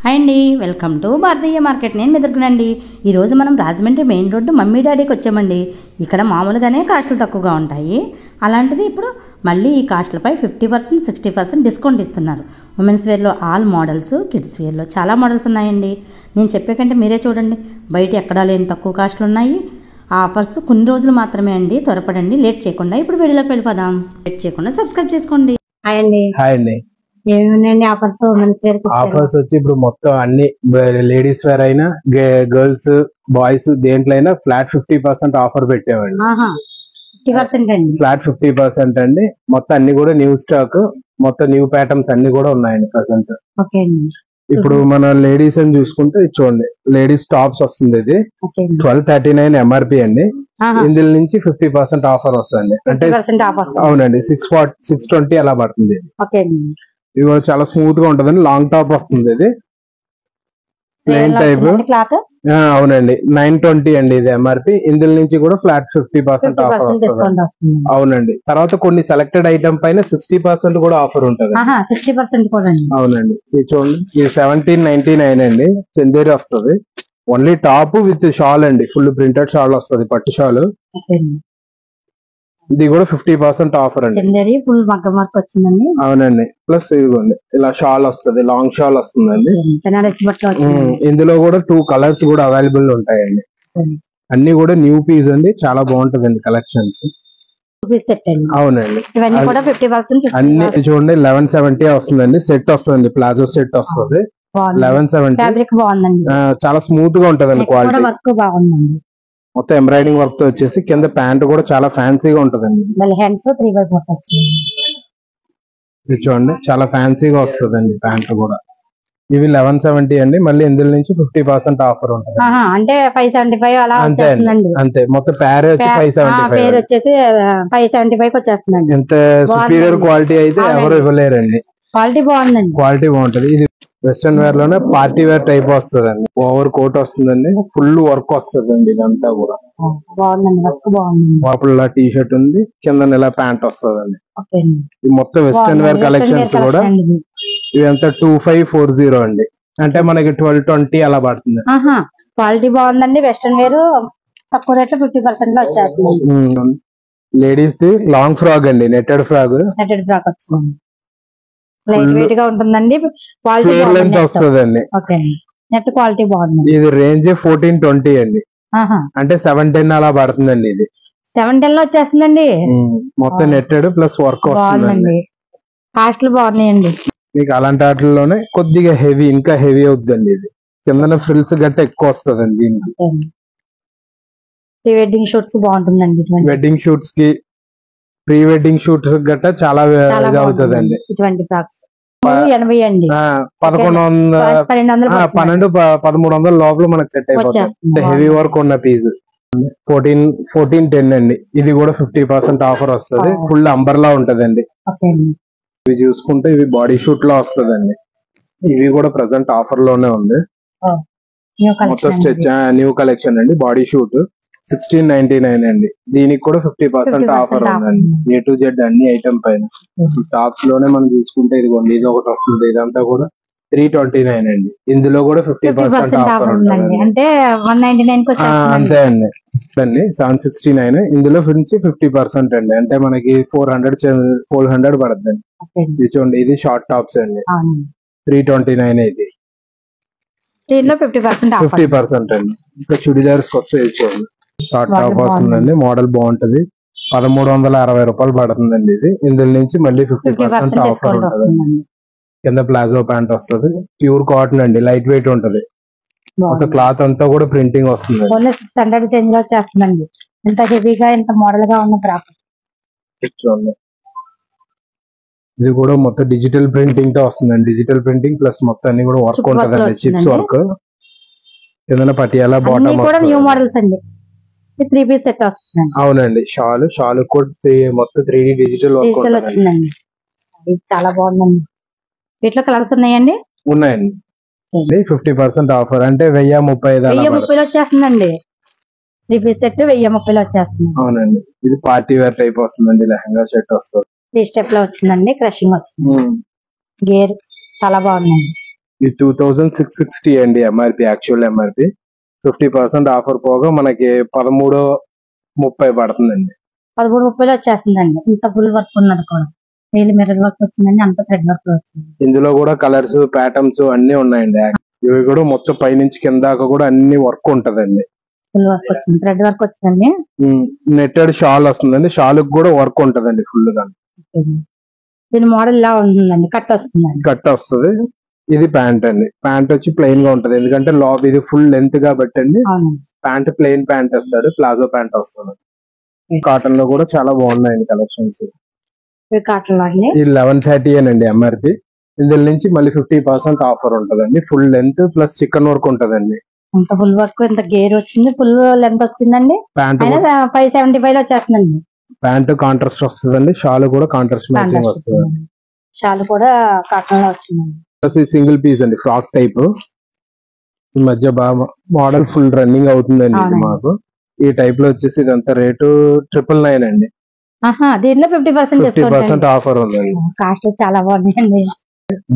Hi అండి, welcome to Bharatiya market. నేను మెదర్కునండి. ఈరోజు మనం రాజమండ్రి మెయిన్ రోడ్డు మమ్మీ డాడీకి వచ్చామండి. ఇక్కడ మామూలుగానే కాస్టులు తక్కువగా ఉంటాయి. అలాంటిది ఇప్పుడు మళ్ళీ ఈ కాస్టులపై 50%, 60% డిస్కౌంట్ ఇస్తున్నారు. ఉమెన్స్ వేర్లో ఆల్ మోడల్స్, కిడ్స్ వేర్లో చాలా మోడల్స్ ఉన్నాయండి. నేను చెప్పే కంటే మీరే చూడండి, బయట ఎక్కడా లేని తక్కువ కాస్టులు ఉన్నాయి. ఆ ఆఫర్స్ కొన్ని రోజులు మాత్రమే అండి. త్వరపడండి, లేట్ చేయకుండా ఇప్పుడు వీడియోలోకి వెళ్ళిపోదాం. లేట్ చేయకుండా సబ్స్క్రైబ్ చేసుకోండి. హాయ్ అండి. హాయ్ అండి. ఏమేమి ఆఫర్స్ ఉమెన్స్ వేర్ ఆఫర్స్ వచ్చి ఇప్పుడు మొత్తం అన్ని లేడీస్ వేర్ అయినా గర్ల్స్ బాయ్స్ దేంట్లో అయినా ఫ్లాట్ 50% ఆఫర్ పెట్టామండి. 50% అండి. ఫ్లాట్ 50% అండి. మొత్తం అన్ని కూడా న్యూ స్టాక్, మొత్తం న్యూ ప్యాటర్న్స్ అన్ని కూడా ఉన్నాయండి ప్రెసెంట్. ఓకే అండి. ఇప్పుడు మన లేడీస్ అని చూసుకుంటే చూడండి, లేడీస్ టాప్స్ వస్తుంది. ఇది 1239 ఎంఆర్పి అండి. ఇందులో నుంచి 50% ఆఫర్ వస్తుంది. అంటే అవునండి, 620 అలా పడుతుంది. ఇది కూడా చాలా స్మూత్ గా ఉంటదండి. లాంగ్ టాప్ వస్తుంది. ఇది ప్లెయిన్ టైప్. అవునండి, 920 అండి ఇది ఎంఆర్పి. ఇందులో నుంచి కూడా ఫ్లాట్ 50% ఆఫర్ వస్తుంది. అవునండి. తర్వాత కొన్ని సెలెక్టెడ్ ఐటమ్ పైన 60% కూడా ఆఫర్ ఉంటుంది. అవునండి. ఇది చూడండి, ఇది 1799 అండి. చందేరి వస్తుంది. ఓన్లీ టాప్ విత్ షాల్ అండి. ఫుల్ ప్రింటెడ్ షాల్ వస్తుంది, పట్టు షాల్. ఇది కూడా 50% ఆఫర్ అండి. ఫుల్ మగ్గం వర్క్ వచ్చిందండి. అవునండి. ప్లస్ ఇదిగోండి ఇలా షాల్ వస్తుంది, లాంగ్ షాల్ వస్తుందండి. ఇందులో కూడా 2 కలర్స్ కూడా అవైలబుల్ ఉంటాయండి. అన్ని కూడా న్యూ పీస్ అండి. చాలా బాగుంటదండి కలెక్షన్స్. అవునండి. అన్ని చూడండి 1170 వస్తుందండి. సెట్ వస్తుంది, ప్లాజో సెట్ వస్తుంది. 1170 చాలా స్మూత్ గా ఉంటదండి. క్వాలిటీ మొత్తం ఎంబ్రాయిడింగ్ వర్క్ తో వచ్చేసి కింద ప్యాంట్ కూడా చాలా ఫ్యాన్సీగా ఉంటదండి. ఇది చూడండి, చాలా ఫ్యాన్సీగా వస్తుందండి ప్యాంట్ కూడా. ఇవి 1170 అండి. మళ్ళీ ఇందులో నుంచి 50% ఆఫర్ ఉంటుంది. అంటే 575 అలా అంతే. మొత్తం పేర్ వచ్చి 575 వచ్చేస్తుందండి. ఇంత సుపీరియర్ క్వాలిటీ అయితే ఎవరు ఇవ్వలేరండి. క్వాలిటీ బాగుందండి. క్వాలిటీ బాగుంటది. ఇది వెస్టర్న్ వేర్ లోనే పార్టీ వేర్ టైప్ వస్తుందండి. ఓవర్ కోట్ వస్తుందండి. ఫుల్ వర్క్ వస్తుందండి. ఇదంతా కూడా బాగుందండి. వర్క్ బాగుంది. లోపల టీ షర్ట్ ఉంది, కింద ఇలా ప్యాంట్ వస్తుందండి. ఇది మొత్తం వెస్టర్న్ వేర్ కలెక్షన్స్ కూడా. ఇదంతా 2540 అండి. అంటే మనకి 1220 అలా పడుతుంది. క్వాలిటీ బాగుందండి. వెస్టర్న్ వేర్ తక్కువ రేట్ 50% లో వచ్చేస్తుంది. లేడీస్ ది లాంగ్ ఫ్రాక్ అండి, నెట్టెడ్ ఫ్రాక్ వచ్చింది. లైట్ వెయిట్ గా ఉంటుందండి. క్వాలిటీ లెంత్ వస్తుందండి. నెట్ క్వాలిటీ బాగుంది. ఇది రేంజ్ 1420 అండి. అంటే 710 అలా పడుతుందండి. ఇది 710 లో వచ్చేస్తుందండి. మొత్తం నెట్టెడ్ ప్లస్ వర్క్ వస్తుందండి. కాస్ట్లు బాగున్నాయండి. మీకు అలాంటి వాటిలోనే కొద్దిగా హెవీ, ఇంకా హెవీ అవుతుందండి. ఇది కింద ఫ్రిల్స్ గట్ట ఎక్కువ వస్తుందండి. దీనికి ప్రీ వెడ్డింగ్ షూట్స్ బాగుంటుందండి. వెడ్డింగ్ షూట్స్ కి, ప్రీ వెడ్డింగ్ షూట్స్ గట్ట చాలా ఇది అవుతుందండి. ఇటువంటి ఫ్రాక్స్ 80 అండి. 1300 లోపల మనకు సెట్ అయిపోతుంది. హెవీ వర్క్ ఉన్న పీస్ 1410 అండి. ఇది కూడా 50% ఆఫర్ వస్తుంది. ఫుల్ అంబర్లా ఉంటదండి. ఇవి చూసుకుంటే ఇవి బాడీ షూట్ లో వస్తుందండి. ఇవి కూడా ప్రెసెంట్ ఆఫర్ లోనే ఉంది. మొత్తం స్టిచ్ న్యూ కలెక్షన్ అండి. బాడీ షూట్ 1699 అండి. దీనికి కూడా 50% ఆఫర్ ఉందండి. A to Z అన్ని ఐటమ్ పైన. టాప్స్ లోనే మనం చూసుకుంటే ఇదిగోండి, ఇది ఒకటి వస్తుంది. ఇదంతా కూడా 329 అండి. ఇందులో కూడా 50% ఆఫర్ ఉంటుంది. అంటే 199 అంతే అండి. 769. ఇందులో నుంచి 50% అండి. అంటే మనకి 400 పడుతుంది. ఇది చూడండి, ఇది షార్ట్ టాప్స్ అండి. 329 ఇది. 50% అండి. ఇంకా చుడిదార్స్ వస్తే చూడండి, షార్ట్ టాప్ వస్తుందండి. మోడల్ బాగుంటది. 1360 రూపాయలు పడుతుందండి ఇది. ఇందులో నుంచి మళ్ళీ 50% ఆఫర్ ఉంటుంది. కింద ప్లాజో ప్యాంట్ వస్తుంది. ప్యూర్ కాటన్ అండి, లైట్ వెయిట్ ఉంటది. మొత్తం క్లాత్ అంతా కూడా ప్రింటింగ్ వస్తుంది. 600 చేంజ్ లో వచ్చేస్తుందండి. ఇంత హెవీగా, ఇంత మోడల్ గా ఉన్న ఫ్రాక్ చూడండి. ఇది కూడా మొత్తం డిజిటల్ ప్రింటింగ్ తో వస్తుందండి. డిజిటల్ ప్రింటింగ్ ప్లస్ మొత్తం అన్ని కూడా వర్క్ ఉంటదండి. Chips work. కింద పటియాలా బాటమ్ కూడా న్యూ మోడల్స్ అండి. 3 పీస్ సెట్ వస్తుంది. అవునండి. షాల్ కూడా మొత్తం 3D డిజిటల్ వర్క్ వచ్చిందండి. ఇది చాలా బాగుందండి. వీటిలో కలర్స్ ఉన్నాయండి. ఉన్నాయండి. 50% ఆఫర్ అంటే 1030 వచ్చేస్తుందండి. 3 పీస్ సెట్ 1030 వచ్చేస్తుంది. అవునండి. ఇది పార్టీ వేర్ టైప్ వస్తుందండి. లెహంగా సెట్ వస్తుంది. 3 స్టెప్ లో వచ్చిందండి. క్రషింగ్ వచ్చింది. గేర్ చాలా బాగుందండి. ఇది 2660 అండి ఎంఆర్పి, యాక్చువల్ ఎంఆర్పి. 50% ఆఫర్ పోగా మనకి 1330 పడుతుందండి. 13:30 వచ్చేస్తుందండి. ఇంత ఫుల్ వర్క్ ఉన్నది కూడా, డైలీ మిర్రర్ వర్క్ వచ్చిందండి, అంత థ్రెడ్ వర్క్ వచ్చింది. ఇందులో కూడా కలర్స్, ప్యాటర్న్స్ అన్ని ఉన్నాయండి. ఇవి కూడా మొత్తం పైనుంచి కింద దాకా కూడా అన్ని వర్క్ ఉంటదండి. ఫుల్ వర్క్ వచ్చింది, థ్రెడ్ వర్క్ వచ్చిందండి. నెట్టెడ్ షాల్ వస్తుందండి, షాల్ కూడా వర్క్ ఉంటదండి ఫుల్ గా. దీని మోడల్ ఇలా ఉంటుందండి, కట్ వస్తుందండి. కట్ వస్తుంది. ఇది ప్యాంట్ అండి. ప్యాంట్ వచ్చి ప్లెయిన్ గా ఉంటది, ఎందుకంటే లాబ్ ఇది ఫుల్ లెంత్ కాబట్టి అండి. ప్యాంట్ ప్లెయిన్ ప్యాంట్ వస్తాడు, ప్లాజో ప్యాంట్ వస్తుంది. కాటన్ లో కూడా చాలా బాగున్నాయండి కలెక్షన్స్. కాటన్ లో అండి ఇది 1130 అండి ఎంఆర్పి. ఇందులో నుంచి మళ్ళీ 50% ఆఫర్ ఉంటదండి. Full length plus chicken work ఉంటదండి. ఇంత ఫుల్ వర్క్, ఇంత గేర్ వచ్చింది, ఫుల్ లెంత్ వచ్చిందండి. ప్యాంట్ 575 వచ్చేస్తుందండి. ప్యాంట్ కాంట్రాస్ట్ వస్తుందండి, షాల్ కూడా కాంట్రాస్ట్ మ్యాచింగ్ వస్తుంది. షాల్ కూడా కాటన్ లో వచ్చిందండి. సింగిల్ పీస్ అండి, ఫ్రాక్ టైప్. ఈ మధ్య బాగా మోడల్ ఫుల్ రన్నింగ్ అవుతుందండి ఇది మాకు. ఈ టైప్ లో వచ్చేసి ఇదంతా రేటు 999 అండి. దీంట్లో 50% ఆఫర్ ఉందండి. కాస్ట్ చాలా బాగుందండి.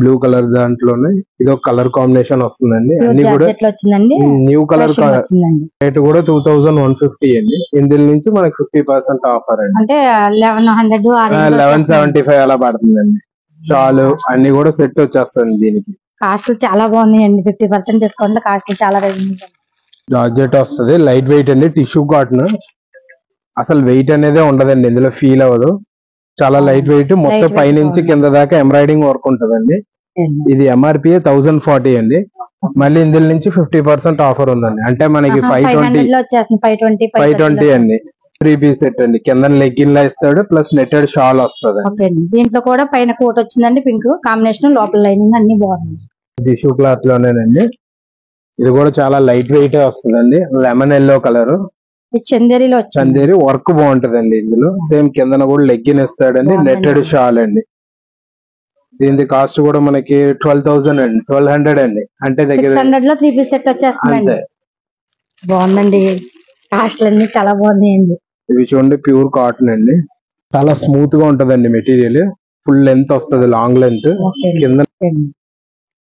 బ్లూ కలర్ దాంట్లోనే ఇది ఒక కలర్ కాంబినేషన్ వస్తుందండి. అన్ని కూడా వచ్చిందండి, న్యూ కలర్. వచ్చిందండి. రేట్ కూడా 2150 అండి. ఇందులో నుంచి మనకి 50% ఆఫర్ అండి. అంటే 1175 అలా పడుతుందండి. షాలు అన్ని కూడా సెట్ వచ్చేస్తుంది దీనికి. కాస్ట్ చాలా బాగున్నాయండి. 50% డిస్కౌంట్, కాస్ట్ చాలా జార్జెట్ వస్తుంది, లైట్ వెయిట్ అండి, టిష్యూ కాటన్. అసలు వెయిట్ అనేది ఉండదండి, ఇందులో ఫీల్ అవ్వదు. చాలా లైట్ వెయిట్, మొత్తం పైనుంచి కింద దాకా ఎంబ్రాయిడింగ్ వర్క్ ఉంటదండి. ఇది ఎంఆర్పి 1040 అండి. మళ్ళీ ఇందులో నుంచి 50% ఆఫర్ ఉందండి. అంటే మనకి 520 అండి. 3 పీస్ సెట్ అండి. కింద లెగ్గిన్ లా ఇస్తాడు, ప్లస్ నెట్టెడ్ షాల్ వస్తుంది. దీంట్లో కూడా పైన కోట్ వచ్చిందండి, పింక్ కాంబినేషన్, లోపల లైనింగ్ అన్ని బాగుంది. టిష్యూ క్లాత్ లోనేనండి. ఇది కూడా చాలా లైట్ వెయిట్ వస్తుందండి. Lemon yellow colour, Chanderi work బాగుంటదండి. ఇందులో సేమ్ కిందన కూడా లెగ్గిన్ ఇస్తాడండి, నెట్టెడ్ షాల్ అండి. దీని కాస్ట్ కూడా మనకి 12,000 అండి, 1200 అండి. అంటే దగ్గర 600 లో 3 పీస్ సెట్ వచ్చేస్తుంది. బాగుందండి, కాస్ట్ అన్ని చాలా బాగున్నాయండి. ఇవి చూడండి, ప్యూర్ కాటన్ అండి. చాలా స్మూత్ గా ఉంటదండి మెటీరియల్. ఫుల్ లెంత్ వస్తుంది, లాంగ్ లెంత్. కింద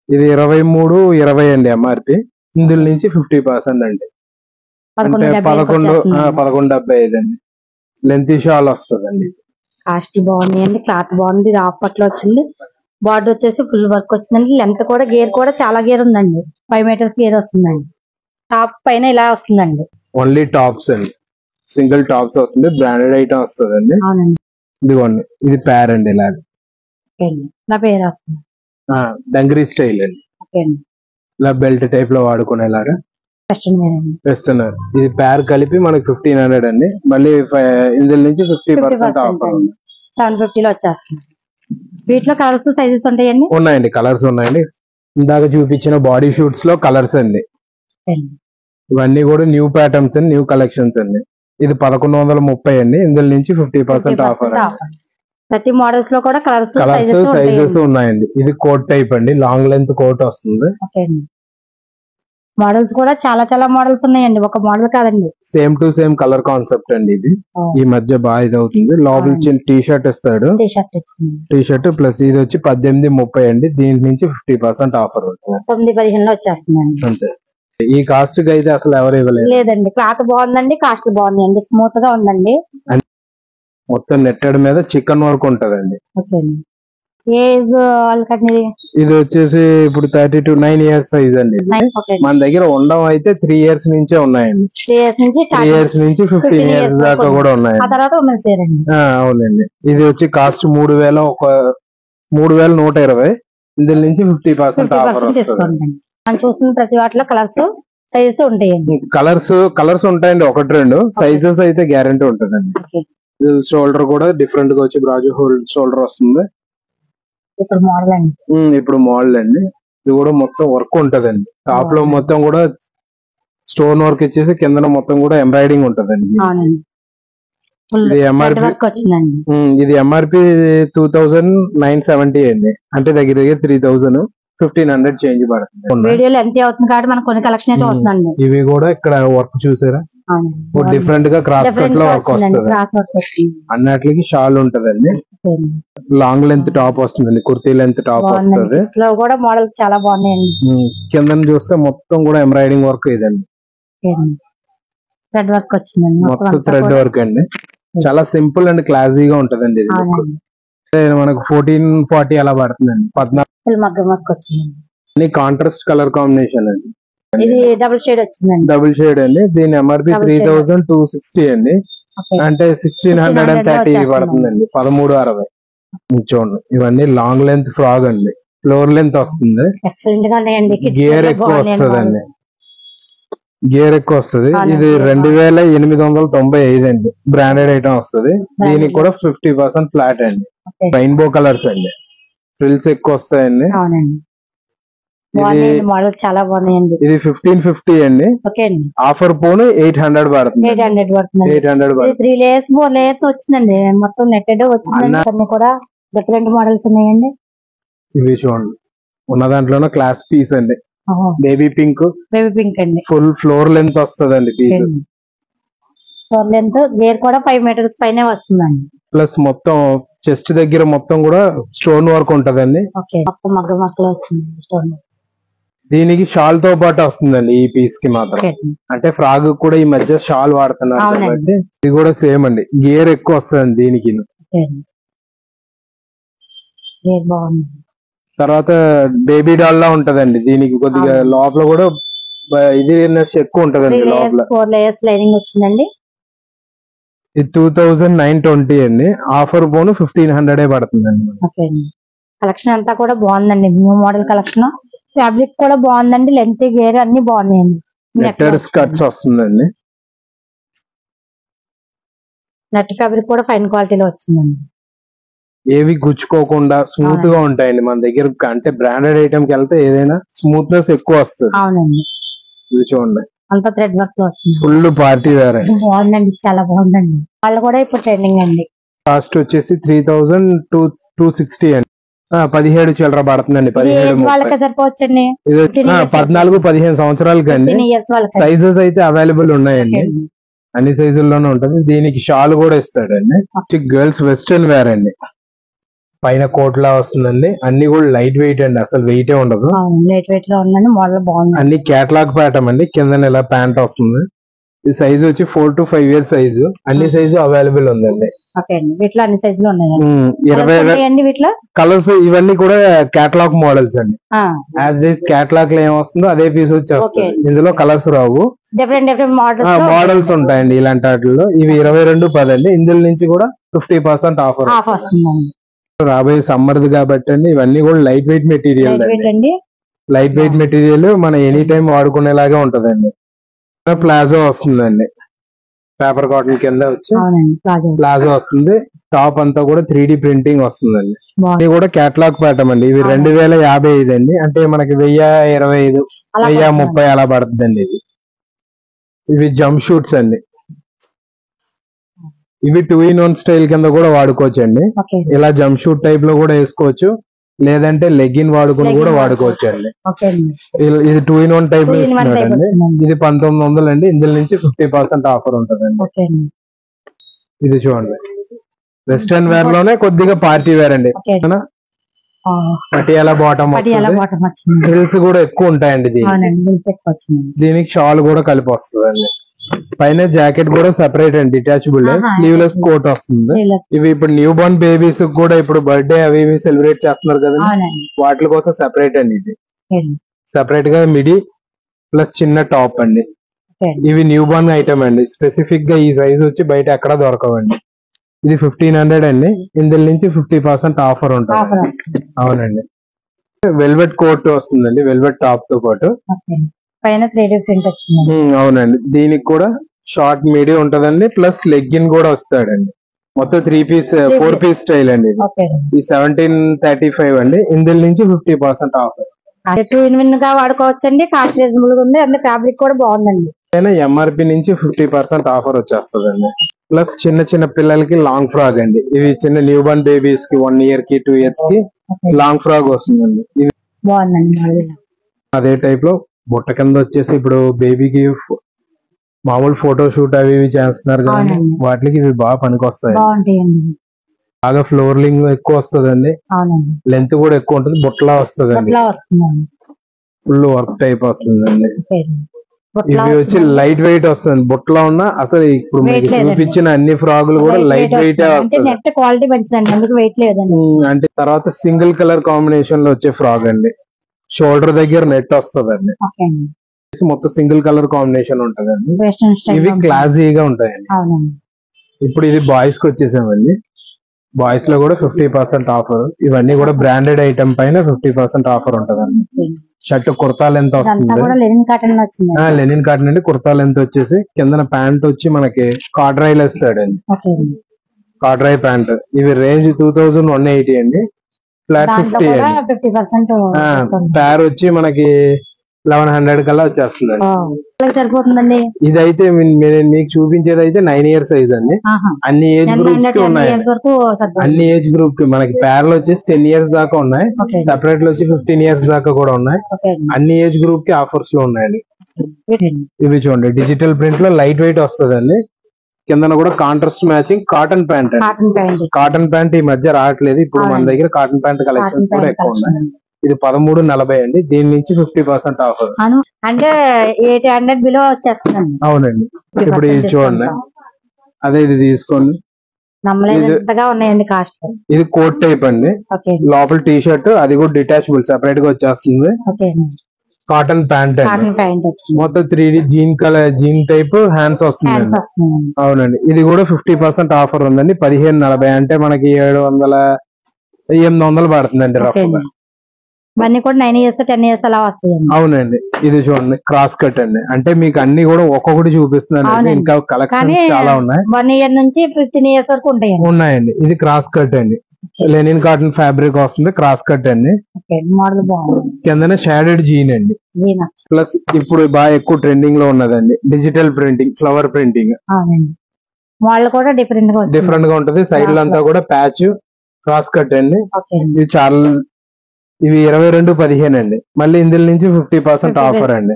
ఇది 2320 అండి ఎంఆర్పి. ఇందులో నుంచి 50% అండి. అంటే 1175 అండి. లెంత్ షాల్ వస్తుందండి. కాస్ట్ బాగున్నాయండి, క్లాత్ బాగుంది. ఇది హాఫ్ పట్లో వచ్చింది, బార్డర్ వచ్చేసి ఫుల్ వర్క్ వచ్చిందండి. లెంత్ కూడా, గేర్ కూడా చాలా గేర్ ఉందండి. 5 మీటర్స్ గేర్ వస్తుందండి. టాప్ పైన ఇలా వస్తుందండి. ఓన్లీ టాప్స్ అండి, సింగిల్ టాప్స్ వస్తుంది. బ్రాండెడ్ ఐటమ్ వస్తుందండి. అవునండి. ఇదిగోండి, ఇది పేర్ అండి. ఇలా నా పేరు వస్తుంది, డంగరీ స్టైల్ అండి. ఇలా బెల్ట్ టైప్ లో వాడుకునేలాగా వెస్టర్న్. ఇది పేర్ కలిపి మనకి 1500 అండి. మళ్ళీ ఇందులో నుంచి 50% ఆఫర్ ఉంది. 750 లో వచ్చేస్తుంది. వీటిలో కలర్స్, సైజెస్ ఉంటాయండి. ఉన్నాయండి, కలర్స్ ఉన్నాయండి. ఇందాక చూపించిన బాడీ షూట్స్ లో కలర్స్ అండి. ఇవన్నీ కూడా న్యూ ప్యాటర్న్స్ అండి, న్యూ కలెక్షన్స్ అండి. ఇది 1130 అండి. ఇందులో నుంచి 50% ఆఫర్. ప్రతి మోడల్స్ లో కూడా కలర్స్, సైజెస్ ఉన్నాయండి. ఇది కోట్ టైప్ అండి, లాంగ్ లెంత్ కోట్ వస్తుంది. మోడల్స్ కూడా చాలా చాలా మోడల్స్ ఉన్నాయండి, ఒక మోడల్ కాదండి. Same to same colour concept అండి. ఇది ఈ మధ్య బాగా ఇది అవుతుంది. లోపల చిన్న టీ షర్ట్ ఇస్తాడు, టీ షర్ట్ ప్లస్ ఇది వచ్చి 1830 అండి. దీని నుంచి 50% ఆఫర్ ఉంటుంది. 915 లో వచ్చేస్తుందండి. అంతే. ఈ కాస్ట్ కి అయితే అసలు ఎవరు ఇవ్వలేదు. లేదండి, క్లాత్ బాగుందండి, కాస్ట్ బాగుందండి, స్మూత్ గా ఉందండి. మొత్తం నెట్టెడ్ మీద చికెన్ వర్క్ ఉంటదండి. ఏజ్ ఇది వచ్చేసి ఇప్పుడు 9 years సైజ్ అండి. మన దగ్గర ఉండడం అయితే 3 years నుంచే ఉన్నాయండి. 3 years నుంచి 15 years దాకా కూడా ఉన్నాయండి. అవునండి. ఇది వచ్చి కాస్ట్ 3120. ఇందులో నుంచి 50% ఆఫర్ వస్తుంది. చూస్తున్న ప్రతి వాటిలో కలర్స్, సైజెస్ ఉంటాయండి. కలర్స్ ఉంటాయండి, 1-2. సైజెస్ అయితే గ్యారంటీ ఉంటదండి. షోల్డర్ కూడా డిఫరెంట్ గా వచ్చి బ్రాజో షోల్డర్ వస్తుంది. ఇప్పుడు మోడల్ అండి. ఇది కూడా మొత్తం వర్క్ ఉంటదండి. టాప్ లో మొత్తం కూడా స్టోన్ వర్క్ ఇచ్చేసి కింద మొత్తం కూడా ఎంబ్రాయిడింగ్ ఉంటదండి. ఇది ఎంఆర్పి 2970 అండి. అంటే దగ్గర 3000, 1500 చేంజ్ పడుతుంది. ఎంత అవుతుంది కాబట్టి మనం కొన్ని కలెక్షన్ చూస్తున్నాండి. ఇవి కూడా ఇక్కడ వర్క్ చూసారా, డిఫరెంట్ గా క్రాస్ కట్ లో వర్క్ వస్తుంది. క్రాస్ వర్క్ వస్తుంది. అన్నిటికి షాల్ ఉంటదండి. లాంగ్ లెంత్ టాప్ వస్తుందండి, కుర్తీ లెంత్ టాప్ వస్తుంది. లో కూడా మోడల్స్ చాలా బాగున్నాయండి. కింద చూస్తే మొత్తం కూడా ఎంబ్రాయిడింగ్ వర్క్ ఇదండి, థ్రెడ్ వర్క్ వచ్చిందండి. మొత్తం థ్రెడ్ వర్క్ అండి. చాలా సింపుల్ అండ్ క్లాసీగా ఉంటదండి ఇది. మనకు 1440 అలా పడుతుందండి. 14 మగ్గం వర్క్ వచ్చిందండి. కాంట్రాస్ట్ కలర్ కాంబినేషన్ అండి. ఇది డబుల్ షేడ్ వచ్చిందండి. డబుల్ షేడ్ అండి. దీని ఎంఆర్పి 3260 అండి. అంటే 1630 పడుతుందండి. 1360. చూడండి, ఇవన్నీ లాంగ్ లెంత్ ఫ్రాక్ అండి. ఫ్లోర్ లెంత్ వస్తుంది. గేర్ ఎక్కువ వస్తుందండి. గేర్ ఎక్కువ వస్తుంది. ఇది 2895 అండి. బ్రాండెడ్ ఐటమ్ వస్తుంది. దీనికి కూడా 50% ఫ్లాట్ అండి. రెయిన్బో కలర్స్ అండి. ఫ్రిల్స్ ఎక్కువ వస్తాయండి. మోడల్ చాలా బాగున్నాయండి. ఇది 1550 అండి. ఆఫర్ పోను 800 పడుతుంది. 800 పడుతుంది. 3 లేయర్స్ 4 లేయర్స్ వచ్చిందండి. మొత్తం నెట్టెడ్ వచ్చిందండి. అన్ని కూడా డిఫరెంట్ మోడల్స్ ఉన్నాయండి. ఇవి చూడండి, ఉన్న దాంట్లోనే క్లాస్ పీస్ అండి. బేబీ పింక్ అండి. ఫుల్ ఫ్లోర్ లెంత్ వస్తుందండి పీస్. ఫ్లోర్ లెంత్ గేర్ కూడా 5 మీటర్స్ పైనే వస్తుందండి. ప్లస్ మొత్తం చెస్ట్ దగ్గర మొత్తం కూడా స్టోన్ వర్క్ ఉంటదండి. మగ్గం వర్క్ లో వచ్చింది స్టోన్. దీనికి షాల్ తో పాటు వస్తుందండి ఈ పీస్ కి మాత్రం. అంటే ఫ్రాక్ కూడా ఈ మధ్య షాల్ వాడుతున్నారు కాబట్టి ఇది కూడా సేమ్ అండి. గేర్ ఎక్కువ వస్తుంది దీనికి. తర్వాత బేబీ డాల్ లా ఉంటదండి. దీనికి కొద్దిగా లోపల కూడా ఇది ఎక్కువ ఉంటదండి. లోపల 4 లేయర్స్ లైనింగ్ వచ్చిందండి. ఇది 2920 అండి. ఆఫర్ పోను 1500 పడుతుందండి. కలెక్షన్ అంతా కూడా బాగుందండి. New model collection. ఫ్యాబ్రిక్ కూడా బాగుందండి. లెంత్ గేర్ అన్ని బాగున్నాయండి. నెట్టెడ్ స్కర్ట్స్ వస్తుందండి. నెట్ ఫ్యాబ్రిక్ కూడా ఫైన్ క్వాలిటీలో వచ్చిందండి. ఏవి గుచ్చుకోకుండా స్మూత్ గా ఉంటాయండి మన దగ్గర. అంటే బ్రాండెడ్ ఐటమ్ కి వెళ్తే ఏదైనా స్మూత్నెస్ ఎక్కువ వస్తుంది. అవునండి. ఇది చూడండి, అంత థ్రెడ్ వర్క్ లో వచ్చింది. ఫుల్ పార్టీ వేర్ అండి. బాగుందండి, చాలా బాగుందండి. వాళ్ళు కూడా ఇప్పుడు ట్రెండింగ్ అండి. కాస్ట్ వచ్చేసి 3260 అండి. 17 చిల్లర పడుతుందండి. 17 సరిపోవచ్చండి. 14-15 సంవత్సరాలకి అండి. సైజెస్ అయితే అవైలబుల్ ఉన్నాయండి. అన్ని సైజుల్లోనే ఉంటుంది. దీనికి షాల్ కూడా ఇస్తాడండి. గర్ల్స్ వెస్టర్న్ వేర్ అండి. పైన కోట్ లా వస్తుందండి. అన్ని కూడా లైట్ వెయిట్ అండి, అసలు వెయిటే ఉండదు. లైట్ వెయిట్ లో ఉందండి. మోడల్ బాగుంది. అన్ని క్యాటలాగ్ ప్యాటర్న్ అండి. కింద ఇలా ప్యాంట్ వస్తుంది. ఈ సైజ్ వచ్చి 4 to 5 years సైజు. అన్ని సైజు అవైలబుల్ ఉందండి. వీటిలో అన్ని సైజులు ఉన్నాయి. 20 కలర్స్. ఇవన్నీ కూడా క్యాటలాగ్ మోడల్స్ అండి. యాజ్ డేస్ క్యాటలాగ్ లో ఏమొస్తుందో అదే పీస్ వచ్చేస్తుంది. ఇందులో కలర్స్ రావు, డిఫరెంట్ మోడల్స్ ఉంటాయండి ఇలాంటి వాటిల్లో. ఇవి 2210 అండి. ఇందులో నుంచి కూడా 50% ఆఫర్ వస్తుంది. రాబోయే సమ్మర్ కాబట్టి అండి. ఇవన్నీ కూడా లైట్ వెయిట్ మెటీరియల్ అండి. లైట్ వెయిట్ మెటీరియల్ మన ఎనీ టైం వాడుకునేలాగా ఉంటదండి. ప్లాజో వస్తుందండి. పేపర్ కాటన్ కింద వచ్చి ప్లాజో వస్తుంది. టాప్ అంతా కూడా 3D ప్రింటింగ్ వస్తుందండి. ఇది కూడా క్యాటలాగ్ ప్యాటర్న్ అండి. ఇవి 2055 అండి. అంటే మనకి 1025 1030 అలా పడుతుందండి. ఇవి జంప్ షూట్స్ అండి. ఇవి 2-in-1 స్టైల్ కింద కూడా వాడుకోవచ్చు అండి. ఇలా జంప్ షూట్ టైప్ లో కూడా వేసుకోవచ్చు, లేదంటే లెగ్గిన్ వాడుకుని కూడా వాడుకోవచ్చు అండి. ఇది 2-in-1 టైప్ లో ఇస్తున్నాడండి. ఇది 1900 అండి. ఇందులో నుంచి 50% ఆఫర్ ఉంటదండి. ఇది చూడండి, వెస్టర్న్ వేర్ లోనే కొద్దిగా పార్టీ వేర్ అండి. పటియాలా బాటమ్ వస్తుంది. హిల్స్ కూడా ఎక్కువ ఉంటాయండి. దీనికి షాల్ కూడా కలిపి వస్తుందండి. పైన జాకెట్ కూడా సెపరేట్ అండి, డిటాచబుల్. స్లీవ్లెస్ కోట్ వస్తుంది. ఇవి ఇప్పుడు న్యూ బోర్న్ బేబీస్ కూడా ఇప్పుడు బర్త్డే అవి ఇవి సెలబ్రేట్ చేస్తున్నారు కదా, వాటి కోసం సెపరేట్ అండి. ఇది సెపరేట్ గా మిడి ప్లస్ చిన్న టాప్ అండి. ఇవి న్యూ బోర్న్ ఐటమ్ అండి. స్పెసిఫిక్ గా ఈ సైజ్ వచ్చి బయట ఎక్కడ దొరకవండి. ఇది 1500 అండి. ఇందులో నుంచి 50% ఆఫర్ ఉంటుంది. అవునండి. వెల్వెట్ కోట్ వస్తుందండి, వెల్వెట్ టాప్ తో పాటు. పైన 3D ప్రింట్ వచ్చింది. అవునండి. దీనికి కూడా షార్ట్ మీడియం ఉంటదండి, ప్లస్ లెగ్గిన్ కూడా వస్తాడండి. మొత్తం 4 పీస్ స్టైల్ అండి. ఇది 1735 అండి. ఇందులో నుంచి 50% ఆఫర్. 2-in-1 గా వాడుకోవచ్చండి. కాస్ట్ రీజనబుల్ గా ఉంది. అందులో ఫ్యాబ్రిక్ కూడా బాగుందండి. ఎంఆర్పి నుంచి 50% ఆఫర్ వచ్చేస్తుందండి. ప్లస్ చిన్న చిన్న పిల్లలకి లాంగ్ ఫ్రాక్ అండి. ఇవి చిన్న న్యూ బోర్న్ బేబీస్ కి 1 year కి 2 years కి లాంగ్ ఫ్రాక్ వస్తుందండి. ఇది బాగుందండి. అదే టైప్ లో బుట్ట కింద వచ్చేసి ఇప్పుడు బేబీకి మామూలు ఫోటో షూట్ అవి ఇవి చేస్తున్నారు కదా, అవునండి. వాటికి ఇవి బాగా పనికొస్తాయి. బాగుంటాయండి. బాగా ఫ్లోర్లింగ్ ఎక్కువ వస్తుందండి, అవునండి. లెంత్ కూడా ఎక్కువ ఉంటుంది, బుట్టలా వస్తుందండి, బుట్టలా వస్తుందండి. ఫుల్ వర్క్ టైప్ వస్తుందండి. ఓకే. బుట్టలా ఇవి వచ్చి వస్తుందండి. లైట్ వెయిట్ వస్తుంది, బుట్టలో ఉన్న అసలు ఇప్పుడు Weight మీకు లేదండి. చూపించిన అన్ని ఫ్రాగులు కూడా లైట్ వెయిట్ వస్తుంది. అంటే వస్తుంది. నెట్ క్వాలిటీ మంచిదండి, అందుకు వెయిట్ లేదండి. అంటే తర్వాత సింగిల్ కలర్ కాంబినేషన్ లో వచ్చే ఫ్రాక్ అండి, షోల్డర్ దగ్గర నెట్ వస్తుందండి, ఓకే అండి. మొత్తం సింగిల్ కలర్ కాంబినేషన్ ఉంటదండి. వెస్టర్న్ స్టైల్ ఇవి క్లాసీగా ఉంటాయండి. అవునండి. ఇప్పుడు ఇది బాయ్స్ కి వచ్చేసామండి, బాయ్స్ లో కూడా 50% ఆఫర్. ఇవన్నీ కూడా బ్రాండెడ్ ఐటమ్ పైన 50% ఆఫర్ ఉంటదండి. షర్ట్ కుర్తా లెంత్ ఇదంతా వస్తుంది, కూడా లెనిన్ కాటన్ లో వచ్చింది. లెనిన్ కాటన్ అండి. కుర్తా లెంత్ వచ్చేసి కిందన ప్యాంట్ వచ్చి మనకి కార్డ్రైల్ ఇస్తాడండి, ఓకే అండి. కార్డ్రై ప్యాంట్. ఇవి రేంజ్ 2180 అండి, ఫ్లాట్ దాంట్లో 50 కూడా అండి. 50% డిస్కౌంట్. ప్యార్ వచ్చి మనకి 1100 కల్లా వచ్చేస్తుందండి. సరిపోతుందండి. ఇదైతే మీకు చూపించేది అయితే 9 ఇయర్ సైజ్ అండి. ఆహా. అన్ని ఏజ్ 10 గ్రూప్స్ కి ఉన్నాయి, years వరకు సరిపోతుంది. అన్ని ఏజ్ గ్రూప్ కి. మనకి ప్యారల్ వచ్చేసి 10 ఇయర్స్ దాకా ఉన్నాయి, ఓకే. సెపరేట్ లో వచ్చి 15 ఇయర్స్ దాకా కూడా ఉన్నాయి. ఓకే అండి. అన్ని ఏజ్ గ్రూప్ కి ఆఫర్స్ లో ఉన్నాయండి. ఓకే అండి. ఇవి చూడండి, డిజిటల్ ప్రింట్ లో లైట్ వెయిట్ వస్తుందండి. కిందన కూడా కాంట్రాస్ట్ మ్యాచింగ్ కాటన్ ప్యాంట్ అండి. Cotton pant. కాటన్ ప్యాంట్ ఈ మధ్య రావట్లేదు, ఇప్పుడు మన దగ్గర కాటన్ ప్యాంట్ కలెక్షన్స్ కూడా ఎక్కువ ఉన్నాయి. ఇది 1340 అండి, దీని నుంచి 50% ఆఫర్. అంటే 800 బిలో వచ్చేస్తుందండి. అవునండి. ఇప్పుడు ఇది చూడండి, అదే ఇది తీసుకోండి. నమ్మలేనంతగా ఉన్నాయండి కాస్ట్. ఇది కోట్ టైప్ అండి, ఓకే. లోపల టీ షర్ట్, అది కూడా డిటాచబుల్ సెపరేట్ గా వచ్చేస్తుంది. ఓకే. కాటన్ ప్యాంట్ అండి, కాటన్ ప్యాంట్ వచ్చింది. మొత్తం 3D jean colour, jean type hands వస్తుందండి. వస్తుందండి. అవునండి. ఇది కూడా 50% ఆఫర్ ఉందండి, 1540. అంటే మనకి 800 పడుతుందండి రఫ్ గా. ఇవన్నీ కూడా 9 years 10 years అలా వస్తాయండి. అవునండి. ఇది చూడండి, క్రాస్ కట్ అండి. అంటే మీకు అన్ని కూడా ఒక్కొక్కటి చూపిస్తున్నాను, ఇంకా కలెక్షన్స్ చాలా ఉన్నాయి. 1 year నుంచి 15 years వరకు ఉన్నాయండి. ఇది క్రాస్ కట్ అండి, లెనిన్ కాటన్ ఫ్యాబ్రిక్ వస్తుంది, క్రాస్ కట్ అండి. మోడల్ బాగుంది. కిందనే షాడెడ్ జీన్ అండి. ప్లస్ ఇప్పుడు బాగా ఎక్కువ ట్రెండింగ్ లో ఉన్నదండి digital printing, flower printing. Model కూడా డిఫరెంట్ గా ఉంటది. సైడ్ అంతా కూడా ప్యాచ్, క్రాస్ కట్ అండి. ఇది చాలా, ఇవి 2215 అండి. మళ్ళీ ఇందులో నుంచి 50% ఆఫర్ అండి.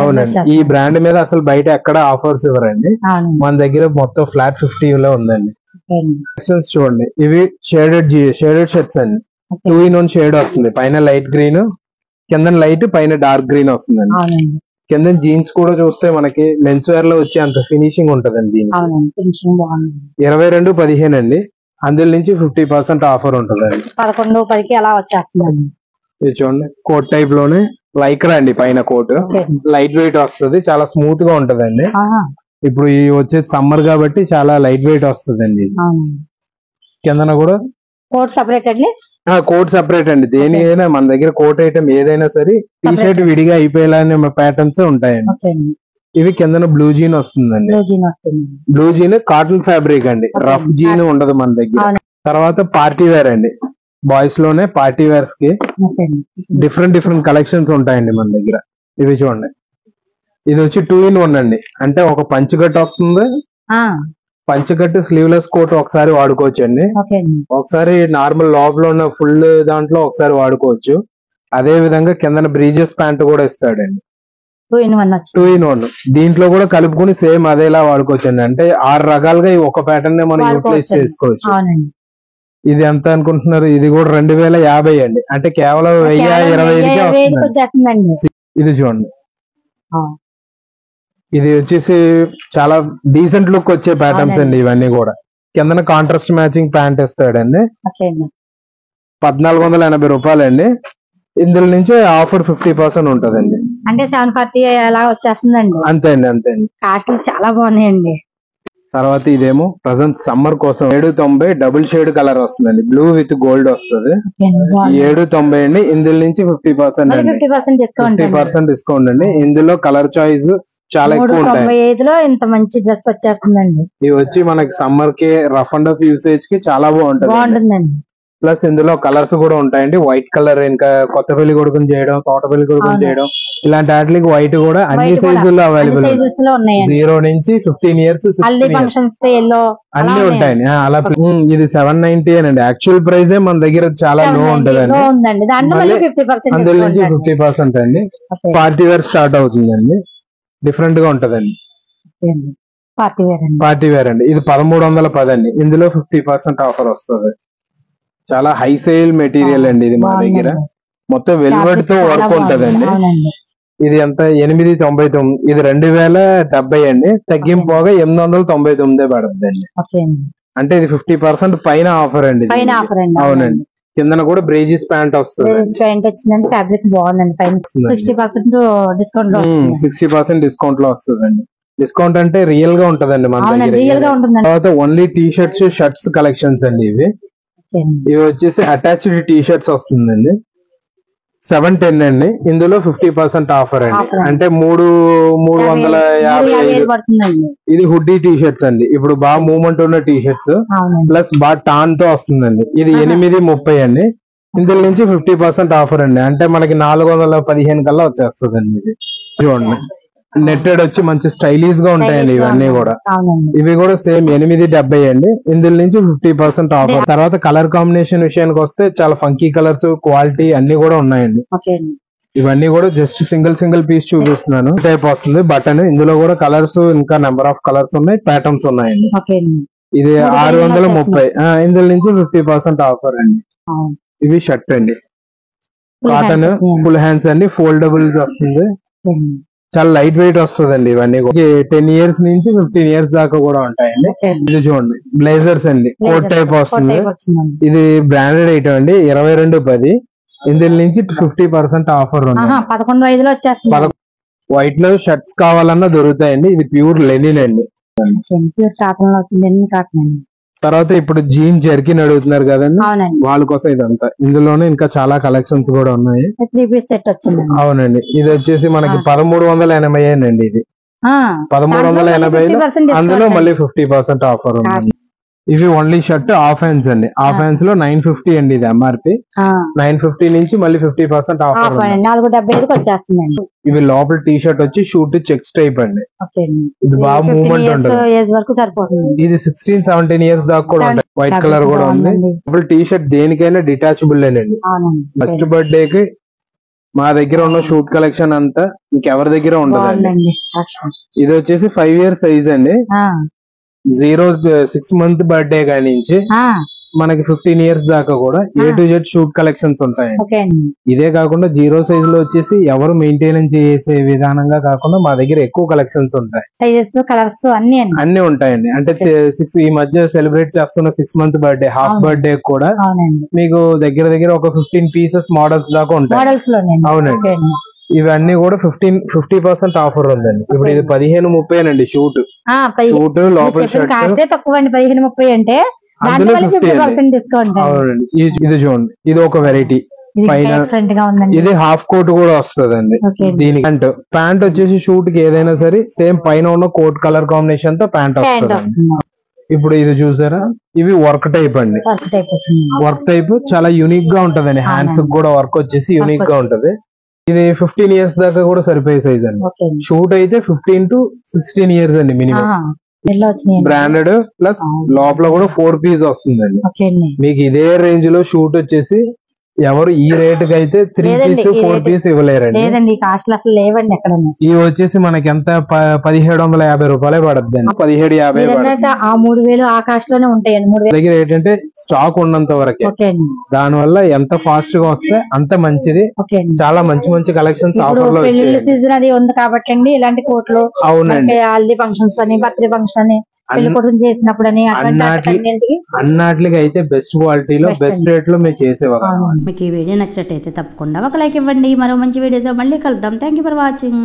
అవునండి. ఈ బ్రాండ్ మీద అసలు బయట ఎక్కడ ఆఫర్స్ ఇవ్వరండి, మన దగ్గర మొత్తం ఫ్లాట్ 50 లో ఉందండి. చూడండి, ఇవి షేడెడ్ షర్ట్స్ అండి. 2 in 1 షేడ్ వస్తుంది, పైన లైట్ గ్రీన్, కింద లైట్, పైన డార్క్ గ్రీన్ వస్తుందండి. కింద జీన్స్ కూడా చూస్తే మనకి మెన్స్ వేర్ లో వచ్చే అంత ఫినిషింగ్ ఉంటదండి. దీనికి 2215 అండి, అందులో నుంచి 50% ఆఫర్ ఉంటుందండి. 1110కి అలా వచ్చేస్తుందండి. ఇది చూడండి, కోట్ టైప్ లోనే లైక్రా అండి, పైన కోట్ లైట్ వెయిట్ వస్తుంది, చాలా స్మూత్ గా ఉంటదండి. ఇప్పుడు ఈ వచ్చేది సమ్మర్ కాబట్టి చాలా లైట్ వెయిట్ వస్తుందండి. కిందన కూడా కోట్ సెపరేట్ అండి. కోట్ సెపరేట్ అండి. దేనికైనా మన దగ్గర కోట్ ఐటమ్ ఏదైనా సరే టీ షర్ట్ విడిగా అయిపోయేలా ప్యాటర్న్స్ ఉంటాయండి. ఇవి కిందన బ్లూ జీన్ వస్తుందండి, బ్లూ జీన్ కాటన్ ఫ్యాబ్రిక్ అండి, రఫ్ జీన్ ఉండదు మన దగ్గర. తర్వాత పార్టీ వేర్ అండి, బాయ్స్ లోనే పార్టీ వేర్స్ కి డిఫరెంట్ కలెక్షన్స్ ఉంటాయండి మన దగ్గర. ఇవి చూడండి, ఇది వచ్చి 2 in 1 అండి. అంటే ఒక పంచకట్టు వస్తుంది, పంచకట్టు స్లీవ్లెస్ కోట్ ఒకసారి వాడుకోవచ్చు అండి, ఒకసారి నార్మల్ లోపల ఉన్న ఫుల్ దాంట్లో ఒకసారి వాడుకోవచ్చు. అదే విధంగా కిందన బ్రీజెస్ ప్యాంట్ కూడా ఇస్తాడండి, 2 in 1. దీంట్లో కూడా కలుపుకుని సేమ్ అదేలా వాడుకోవచ్చు అండి. అంటే 6 రకాలుగా ఒక ప్యాటర్న్ ని మనం యూటిలైజ్ చేసుకోవచ్చు. ఇది ఎంత అనుకుంటున్నారు? ఇది కూడా 2050 అండి, అంటే కేవలం 1025కే వస్తుందండి. ఇది చూడండి, ఇది వచ్చేసి చాలా డీసెంట్ లుక్ వచ్చే ప్యాటర్న్స్ అండి. ఇవన్నీ కూడా కిందన కాంట్రాస్ట్ మ్యాచింగ్ ప్యాంట్ ఇస్తాడండి, 1480 రూపాయలు అండి. ఇందులో నుంచి ఆఫర్ 50% ఉంటదండి, అంటే 740 అలా వచ్చేస్తుందండి. అంతే అండి. కాస్ట్లు చాలా బాగున్నాయండి. తర్వాత ఇదేమో ప్రజెంట్ సమ్మర్ కోసం 790 డబుల్ షేడ్ కలర్ వస్తుందండి, బ్లూ విత్ గోల్డ్ వస్తుంది. 790 అండి, ఇందులో నుంచి 50% డిస్కౌంట్ అండి. ఇందులో కలర్ చాయిస్ చాలా ఎక్కువ ఉంటాయి. 395లో ఇంత మంచి డ్రెస్ వచ్చేస్తుందండి. ఇవి వచ్చి మనకి సమ్మర్ కి రఫ్ అండ్ ఆఫ్ యూసేజ్ కి చాలా బాగుంటుందండి. ప్లస్ ఇందులో కలర్స్ కూడా ఉంటాయండి, వైట్ కలర్, ఇంకా కొత్త పెళ్లి కొడుకుని చేయడం, తోట పెళ్లి కొడుకుని చేయడం, ఇలాంటి వాటికి వైట్ కూడా అన్ని సైజుల్లో అవైలబుల్, 0 నుంచి 15 years అన్ని ఉంటాయండి. అలా ఇది 790 అండి, యాక్చువల్ ప్రైస్ మన దగ్గర చాలా లో ఉంటదండి. అందులో నుంచి 50% అండి. పార్టీ వేర్ స్టార్ట్ అవుతుందండి. డిఫరెంట్ గా ఉంటదండి. పార్టీ వేర్ అండి. పార్టీ వేర్ అండి. ఇది 1310 అండి. ఇందులో 50% ఆఫర్ వస్తుంది. చాలా హై సేల్ మెటీరియల్ అండి ఇది మా దగ్గర. మొత్తం వెల్వెట్ తో వర్క్ ఉంటదండి. ఇది ఎంత 899, ఇది 2070 అండి. తగ్గింపోగా 899 పడుతుంది అండి. అంటే ఇది 50% పైన ఆఫర్ అండి. అవునండి. కింద కూడా బ్రేజిస్ ప్యాంట్ వస్తుంది. ప్యాంట్ వచ్చిందండి. ఫ్యాబ్రిక్ బాగుందండి. పైన 60% డిస్కౌంట్ 60% డిస్కౌంట్ లో వస్తుందండి. డిస్కౌంట్ అంటే రియల్ గా ఉంటదండి మన దగ్గర. రియల్ గా ఉంటుందండి. తర్వాత only T shirts, shirts collections అండి ఇవి. ఇవి వచ్చేసి అటాచ్డ్ టీ షర్ట్స్ వస్తుందండి. 710 అండి. ఇందులో 50% ఆఫర్ అండి. అంటే 350 పడుతుందండి. ఇది హుడ్డీ టీ షర్ట్స్ అండి. ఇప్పుడు బాగా మూవ్మెంట్ ఉన్న టీ షర్ట్స్ ప్లస్ బాగా టాన్ తో వస్తుందండి. ఇది 830 అండి. ఇందులో నుంచి 50% ఆఫర్ అండి. అంటే మనకి 415 కల్లా వచ్చేస్తుందండి. ఇది చూడండి. నెట్టెడ్ వచ్చి మంచి స్టైలిష్ గా ఉంటాయండి ఇవన్నీ కూడా. ఇవి కూడా సేమ్ 870 అండి. ఇందులో నుంచి 50% ఆఫర్. తర్వాత కలర్ కాంబినేషన్ విషయానికి వస్తే చాలా ఫంకీ కలర్స్, క్వాలిటీ అన్ని కూడా ఉన్నాయండి. ఇవన్నీ కూడా జస్ట్ సింగిల్ పీస్ చూపిస్తున్నాను. టైప్ వస్తుంది బటన్. ఇందులో కూడా కలర్స్, ఇంకా నెంబర్ ఆఫ్ కలర్స్ ఉన్నాయి, ప్యాటర్న్స్ ఉన్నాయండి. ఇది 630. ఇందులో నుంచి 50% ఆఫర్ అండి. ఇవి షర్ట్ అండి. కాటన్ ఫుల్ హ్యాండ్స్ అండి. ఫోల్డబుల్ వస్తుంది. చాలా లైట్ వెయిట్ వస్తుందండి. ఇవన్నీ 10 ఇయర్స్ నుంచి 15 ఇయర్స్ దాకా కూడా ఉంటాయండి. ఇది చూడండి బ్లేజర్స్ అండి. కోట్ టైప్ వస్తుంది. ఇది బ్రాండెడ్ ఐటమ్ అండి. 2210. ఇందులో నుంచి 50% ఆఫర్ ఉంది. 11,500 వచ్చేస్తుంది. వైట్ లో షర్ట్స్ కావాలన్నా దొరుకుతాయండి. ఇది ప్యూర్ లెనిన్ అండి. తర్వాత ఇప్పుడు జీన్ జర్కిన్ అడుగుతున్నారు కదండి, వాళ్ళ కోసం ఇదంతా. ఇందులోనే ఇంకా చాలా కలెక్షన్స్ కూడా ఉన్నాయి. 3 పీస్ సెట్ వచ్చింది. అవునండి. ఇది వచ్చేసి మనకి 1380 అండి. ఇది 1380. అందులో మళ్ళీ 50% ఆఫర్ ఉంది. ఇవి ఓన్లీ షర్ట్ హాఫ్ హ్యాండ్స్ అండి. హాఫ్ హ్యాండ్స్ లో 950 అండి. ఇది ఎంఆర్పి 950 నుంచి మళ్ళీ 50% ఆఫర్. 475 వచ్చేస్తుందండి. ఇవి లోపల టీ షర్ట్ వచ్చి షూట్ చెక్స్ టైప్ అండి. ఇది బాగా మూవ్మెంట్ ఉంటుంది. ఇది 16-17 ఇయర్స్ దాకా కూడా ఉంటుంది. వైట్ కలర్ కూడా ఉంది. ఇప్పుడు టీ షర్ట్ దేనికైనా డిటాచబుల్ అండి. ఫస్ట్ బర్త్డే కి మా దగ్గర ఉన్న షూట్ కలెక్షన్ అంతా ఇంకెవరి దగ్గర ఉండదండి. ఇది వచ్చేసి 5 ఇయర్స్ సైజ్ అండి. 6 మంత్ బర్త్డే కానించి మనకి 15 ఇయర్స్ దాకా కూడా A to Z shoot collections ఉంటాయండి. ఇదే కాకుండా 0 సైజ్ లో వచ్చేసి ఎవరు మెయింటెనెన్స్ చేసే విధానంగా కాకుండా మా దగ్గర ఎక్కువ కలెక్షన్స్ ఉంటాయి. కలర్స్ అన్ని ఉంటాయండి. అంటే ఈ మధ్య సెలబ్రేట్ చేస్తున్న 6 మంత్ బర్త్డే, హాఫ్ బర్త్డే కూడా మీకు దగ్గర ఒక 15 పీసెస్ మోడల్స్ దాకా ఉంటాయి. అవునండి. ఇవన్నీ కూడా 50% ఆఫర్ ఉందండి. ఇప్పుడు ఇది 1530 అండి. షూట్ లోపల షర్ట్ తక్కువ 1530 అంటే అందులో 50%. అవునండి. ఇది చూడండి. ఇది ఒక వెరైటీ. పైన ఇది హాఫ్ కోట్ కూడా వస్తుందండి. దీనికి ప్యాంట్ వచ్చేసి షూట్ కి ఏదైనా సరే సేమ్ పైన ఉన్న కోట్ కలర్ కాంబినేషన్ తో ప్యాంట్ వస్తుంది. ఇప్పుడు ఇది చూసారా, ఇవి వర్క్ టైప్ అండి. వర్క్ టైప్ చాలా యూనిక్ గా ఉంటదండి. హ్యాండ్స్ కూడా వర్క్ వచ్చేసి యూనిక్ గా ఉంటది. ఇది 15 ఇయర్స్ దాకా కూడా సరిపోయే సైజ్ అండి. షూట్ అయితే 15 to 16 ఇయర్స్ అండి మినిమం. బ్రాండెడ్ ప్లస్ లోపల కూడా 4 పీస్ వస్తుందండి. మీకు ఇదే రేంజ్ లో షూట్ వచ్చేసి ఎవరు ఈ రేట్ కి అయితే 3 పీస్ 4 పీస్ ఇవ్వలేరండి. ఇవి వచ్చేసి మనకి ఎంత 1750 రూపాయలే పడద్దు అండి. 1750. ఆ 3000 ఆ కాస్ట్ లోనే ఉంటాయండి. దగ్గర ఏంటంటే స్టాక్ ఉన్నంత వరకే. దాని వల్ల ఎంత ఫాస్ట్ గా వస్తే అంత మంచిది. చాలా మంచి కలెక్షన్స్ ఆఫర్ లో సీజన్ అది ఉంది కాబట్టి అండి ఇలాంటి కోట్లు. అవునండి. హల్దీ ఫంక్షన్స్ అని, బర్త్డే ఫంక్షన్ అని, చేసినప్పుడు అన్నిటికి అయితే బెస్ట్ క్వాలిటీలో బెస్ట్ రేట్ లో మేము చేసేవాళ్ళం. మీకు ఈ వీడియో నచ్చినట్టయితే తప్పకుండా ఒక లైక్ ఇవ్వండి. మరో మంచి వీడియోతో మళ్ళీ కలుద్దాం. Thank you for watching.